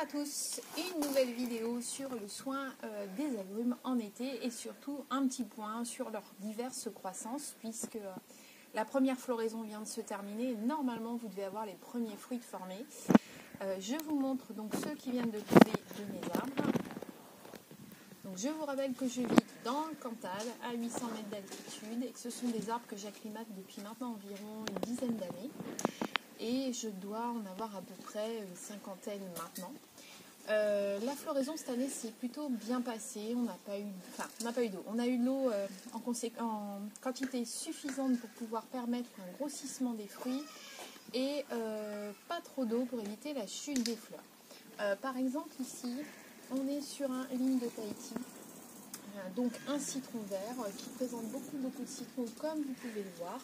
à tous, une nouvelle vidéo sur le soin des agrumes en été et surtout un petit point sur leurs diverses croissances puisque la première floraison vient de se terminer et normalement vous devez avoir les premiers fruits de formés. Je vous montre donc ceux qui viennent de tomber de mes arbres. Donc je vous rappelle que je vis dans le Cantal à 800 mètres d'altitude et que ce sont des arbres que j'acclimate depuis maintenant environ une dizaine d'années. Et je dois en avoir à peu près une cinquantaine maintenant. La floraison cette année s'est plutôt bien passée. On n'a pas eu d'eau. On a eu de l'eau en quantité suffisante pour pouvoir permettre un grossissement des fruits et pas trop d'eau pour éviter la chute des fleurs. Par exemple ici, on est sur un ligne de Tahiti, donc un citron vert qui présente beaucoup de citrons comme vous pouvez le voir.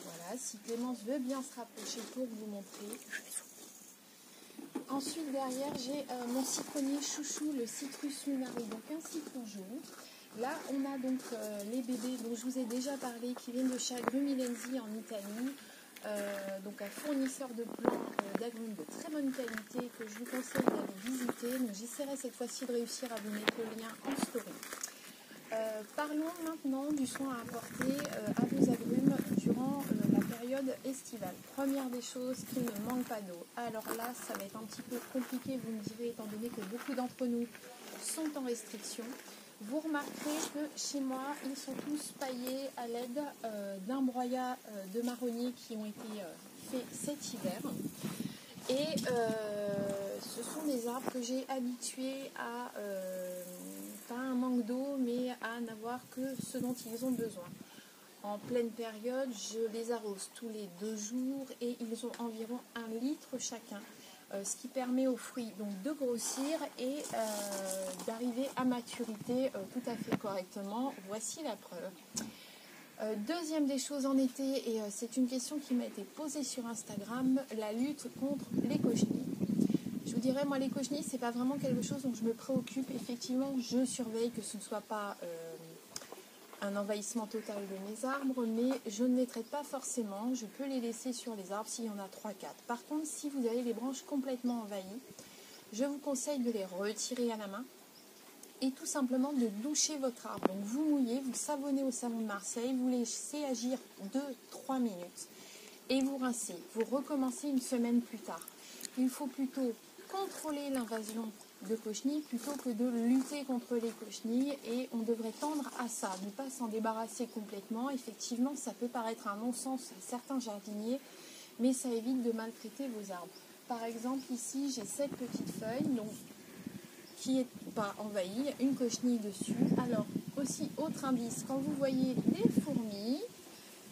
Voilà, si Clémence veut bien se rapprocher pour vous montrer. Ensuite, derrière, j'ai mon citronnier chouchou, le Citrus lunari, donc un citron jaune. Là, on a donc les bébés dont je vous ai déjà parlé, qui viennent de chez Agrumilensi en Italie. Donc un fournisseur de plants d'agrumes de très bonne qualité que je vous conseille d'aller visiter. Donc j'essaierai cette fois-ci de réussir à vous mettre le lien en story. Parlons maintenant du soin à apporter à vos agrumes durant la période estivale. Première des choses, qu'il ne manque pas d'eau. Alors là, ça va être un petit peu compliqué, vous me direz, étant donné que beaucoup d'entre nous sont en restriction. Vous remarquerez que chez moi, ils sont tous paillés à l'aide d'un broyat de marronniers qui ont été faits cet hiver. Et ce sont des arbres que j'ai habitués à pas un manque d'eau, mais à n'avoir que ce dont ils ont besoin. En pleine période, je les arrose tous les 2 jours et ils ont environ 1 litre chacun. Ce qui permet aux fruits donc de grossir et d'arriver à maturité tout à fait correctement. Voici la preuve. Deuxième des choses en été, et c'est une question qui m'a été posée sur Instagram, la lutte contre les cochenilles. Je vous dirais, moi les cochenilles, c'est pas vraiment quelque chose dont je me préoccupe. Effectivement, je surveille que ce ne soit pas un envahissement total de mes arbres, mais je ne les traite pas forcément. Je peux les laisser sur les arbres s'il y en a 3-4. Par contre, si vous avez les branches complètement envahies, je vous conseille de les retirer à la main et tout simplement de doucher votre arbre. Donc vous mouillez, vous savonnez au savon de Marseille, vous laissez agir 2-3 minutes et vous rincez. Vous recommencez une semaine plus tard. Il faut plutôt contrôler l'invasion de cochenilles plutôt que de lutter contre les cochenilles et on devrait tendre à ça, ne pas s'en débarrasser complètement. Effectivement, ça peut paraître un non-sens à certains jardiniers, mais ça évite de maltraiter vos arbres. Par exemple, ici, j'ai cette petite feuille donc, qui n'est pas envahie, une cochenille dessus. Alors, aussi, autre indice, quand vous voyez des fourmis,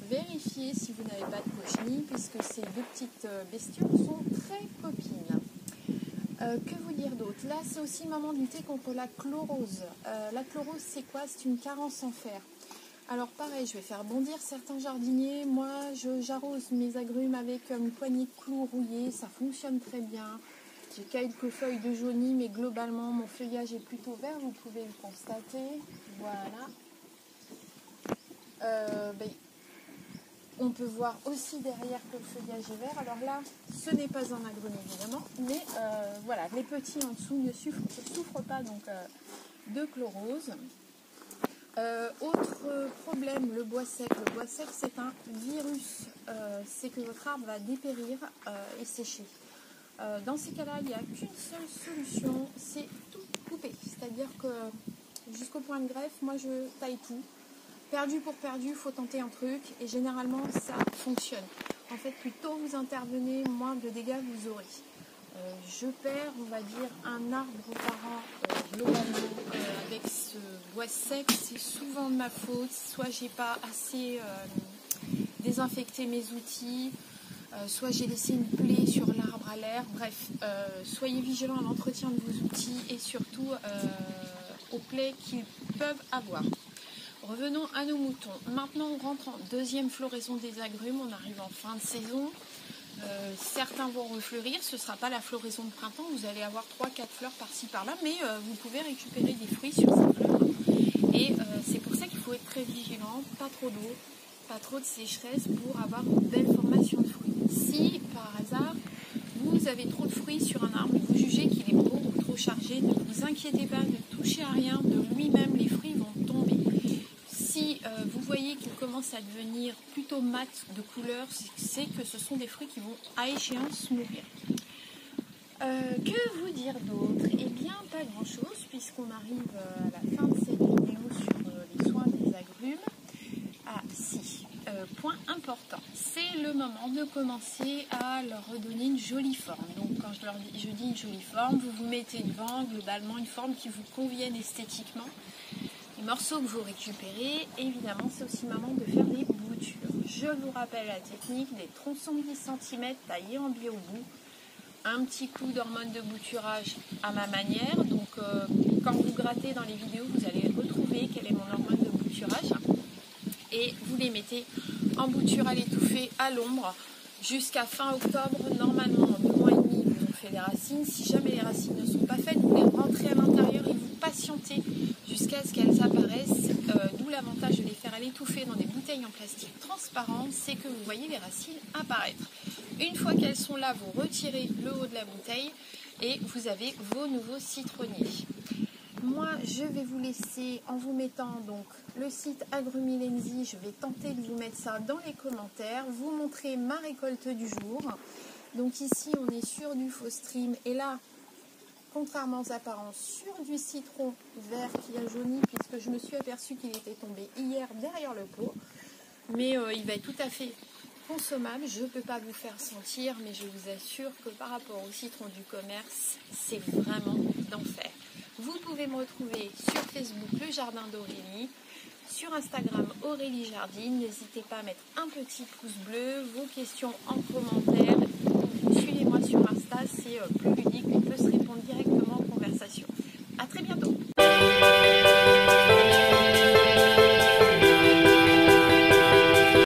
vérifiez si vous n'avez pas de cochenille, puisque ces 2 petites bestioles sont très copines. Que vous dire d'autre? Là, c'est aussi le moment de lutter contre la chlorose. La chlorose, c'est quoi? C'est une carence en fer. Alors pareil, je vais faire bondir certains jardiniers. Moi, j'arrose mes agrumes avec une poignée de clous rouillés. Ça fonctionne très bien. J'ai quelques feuilles de jauni, mais globalement, mon feuillage est plutôt vert. Vous pouvez le constater. Voilà. On peut voir aussi derrière que le feuillage est vert. Alors là, ce n'est pas un agrume évidemment, mais voilà, les petits en dessous ne souffrent pas donc de chlorose. Autre problème, le bois sec. Le bois sec, c'est un virus. C'est que votre arbre va dépérir et sécher. Dans ces cas-là, il n'y a qu'une seule solution, c'est tout couper. C'est-à-dire que jusqu'au point de greffe, moi je taille tout. Perdu pour perdu, il faut tenter un truc et généralement ça fonctionne. En fait, plus tôt vous intervenez, moins de dégâts vous aurez. Je perds, on va dire, un arbre par an globalement avec ce bois sec. C'est souvent de ma faute. Soit j'ai pas assez désinfecté mes outils, soit j'ai laissé une plaie sur l'arbre à l'air. Bref, soyez vigilants à l'entretien de vos outils et surtout aux plaies qu'ils peuvent avoir. Revenons à nos moutons. Maintenant, on rentre en deuxième floraison des agrumes. On arrive en fin de saison. Certains vont refleurir. Ce ne sera pas la floraison de printemps. Vous allez avoir 3-4 fleurs par-ci par-là. Mais vous pouvez récupérer des fruits sur ces fleurs. Et c'est pour ça qu'il faut être très vigilant. Pas trop d'eau, pas trop de sécheresse pour avoir une belle formation de fruits. Si, par hasard, vous vous avez trop de fruits sur un arbre et vous jugez qu'il est beaucoup trop chargé, ne vous inquiétez pas, ne touchez à rien, de lui-même les fruits vont tomber. Si vous voyez qu'il commence à devenir plutôt mat de couleur, c'est que ce sont des fruits qui vont à échéance mourir. Que vous dire d'autre? Eh bien, pas grand-chose, puisqu'on arrive à la fin de cette vidéo sur les soins des agrumes. Ah si, point important, c'est le moment de commencer à leur redonner une jolie forme. Donc quand je dis une jolie forme, vous vous mettez devant globalement une forme qui vous convienne esthétiquement. Les morceaux que vous récupérez, évidemment, c'est aussi le moment de faire des boutures. Je vous rappelle la technique des tronçons de 10 cm taillés en biais au bout. Un petit coup d'hormone de bouturage à ma manière. Donc quand vous grattez dans les vidéos, vous allez retrouver quelle est mon hormone de bouturage. Et vous les mettez en bouture à l'étouffer à l'ombre jusqu'à fin octobre. Normalement, en 2 mois et demi, vous ont fait les racines. Si jamais les racines ne sont pas faites, vous les rentrez à l'intérieur et vous patientez jusqu'à ce qu'elles apparaissent. D'où l'avantage de les faire à l'étouffer dans des bouteilles en plastique transparent, c'est que vous voyez les racines apparaître. Une fois qu'elles sont là, vous retirez le haut de la bouteille et vous avez vos nouveaux citronniers. Moi, je vais vous laisser en vous mettant donc le site Agrumilensi. Je vais tenter de vous mettre ça dans les commentaires, vous montrer ma récolte du jour. Donc ici, on est sur du faux stream et là, contrairement aux apparences, sur du citron vert qui a jauni, puisque je me suis aperçue qu'il était tombé hier derrière le pot. Mais il va être tout à fait consommable. Je ne peux pas vous faire sentir, mais je vous assure que par rapport au citron du commerce, c'est vraiment d'enfer. Vous pouvez me retrouver sur Facebook, le Jardin d'Aurélie, sur Instagram, Aurélie Jardine. N'hésitez pas à mettre un petit pouce bleu, vos questions en commentaire. Suivez-moi sur Insta, c'est plus ludique